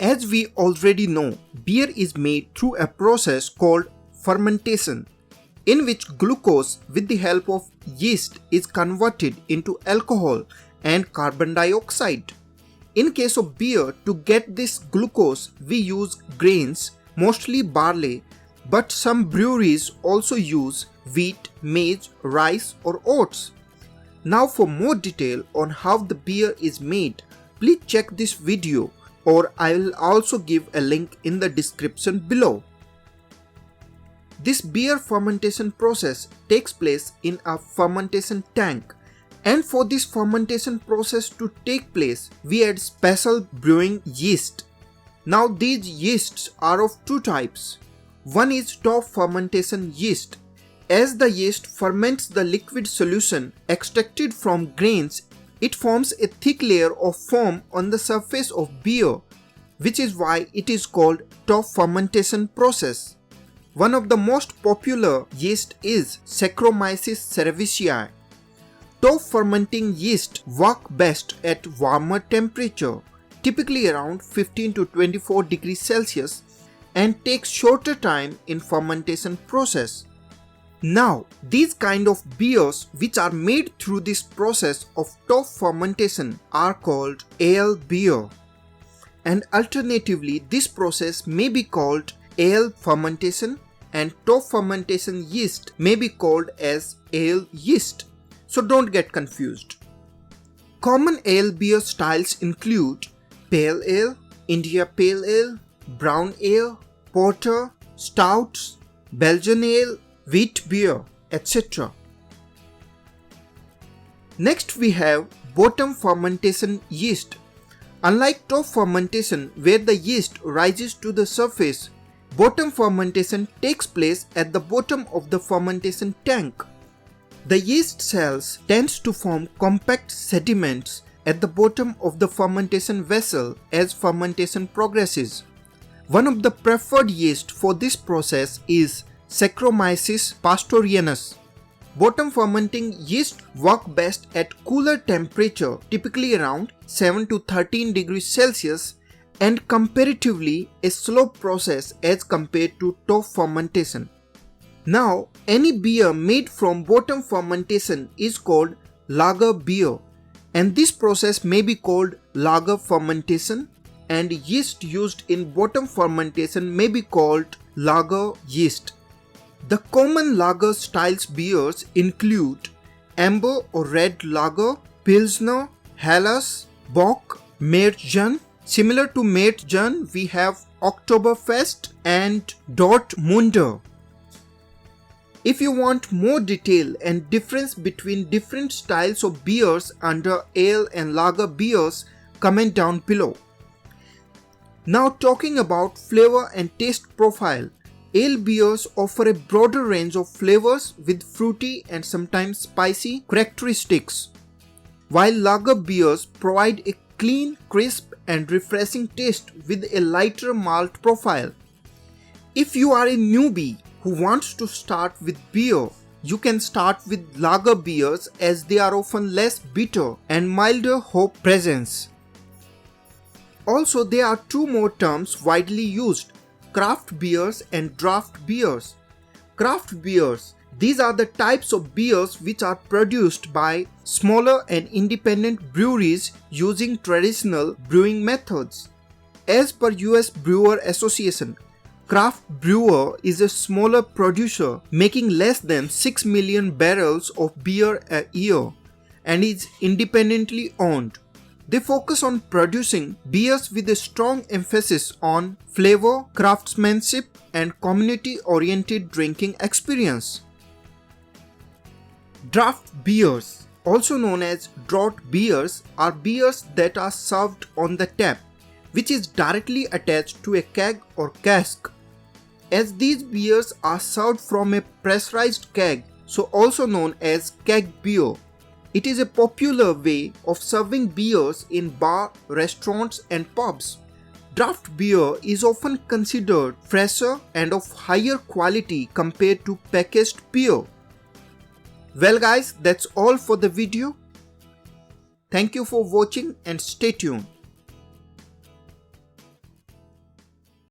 As we already know, beer is made through a process called fermentation, in which glucose with the help of yeast is converted into alcohol and carbon dioxide. In case of beer, to get this glucose, we use grains, mostly barley, but some breweries also use wheat, maize, rice or oats. Now for more detail on how the beer is made, please check this video, or I will also give a link in the description below. This beer fermentation process takes place in a fermentation tank, and for this fermentation process to take place, we add special brewing yeast. Now these yeasts are of two types. One is top fermentation yeast. As the yeast ferments the liquid solution extracted from grains, it forms a thick layer of foam on the surface of beer, which is why it is called top fermentation process. One of the most popular yeast is Saccharomyces cerevisiae. Top fermenting yeast work best at warmer temperature, typically around 15 to 24 degrees Celsius, and takes shorter time in fermentation process. Now, these kind of beers which are made through this process of top fermentation are called ale beer. And alternatively, this process may be called ale fermentation, and top fermentation yeast may be called as ale yeast. So don't get confused. Common ale beer styles include pale ale, India pale ale, brown ale, porter, stouts, Belgian ale, wheat beer, etc. Next we have bottom fermentation yeast. Unlike top fermentation where the yeast rises to the surface, bottom fermentation takes place at the bottom of the fermentation tank. The yeast cells tends to form compact sediments at the bottom of the fermentation vessel as fermentation progresses. One of the preferred yeast for this process is Saccharomyces pastorianus. Bottom fermenting yeast work best at cooler temperature, typically around 7 to 13 degrees Celsius, and comparatively a slow process as compared to top fermentation. Now, any beer made from bottom fermentation is called lager beer, and this process may be called lager fermentation, and yeast used in bottom fermentation may be called lager yeast. The common lager styles beers include amber or red lager, Pilsner, Helles, Bock, Märzen. Similar to Märzen, we have Oktoberfest and Dortmunder. If you want more detail and difference between different styles of beers under ale and lager beers, comment down below. Now talking about flavor and taste profile. Ale beers offer a broader range of flavors with fruity and sometimes spicy characteristics, while lager beers provide a clean, crisp and refreshing taste with a lighter malt profile. If you are a newbie who wants to start with beer, you can start with lager beers as they are often less bitter and milder hop presence. Also, there are two more terms widely used: craft beers and draft beers. Craft beers, these are the types of beers which are produced by smaller and independent breweries using traditional brewing methods. As per US Brewer Association, craft brewer is a smaller producer making less than 6 million barrels of beer a year and is independently owned. They focus on producing beers with a strong emphasis on flavor, craftsmanship, and community-oriented drinking experience. Draft beers, also known as draught beers, are beers that are served on the tap, which is directly attached to a keg or cask. As these beers are served from a pressurized keg, so also known as keg beer, it is a popular way of serving beers in bar, restaurants and pubs. Draft beer is often considered fresher and of higher quality compared to packaged beer. Well guys, that's all for the video. Thank you for watching and stay tuned.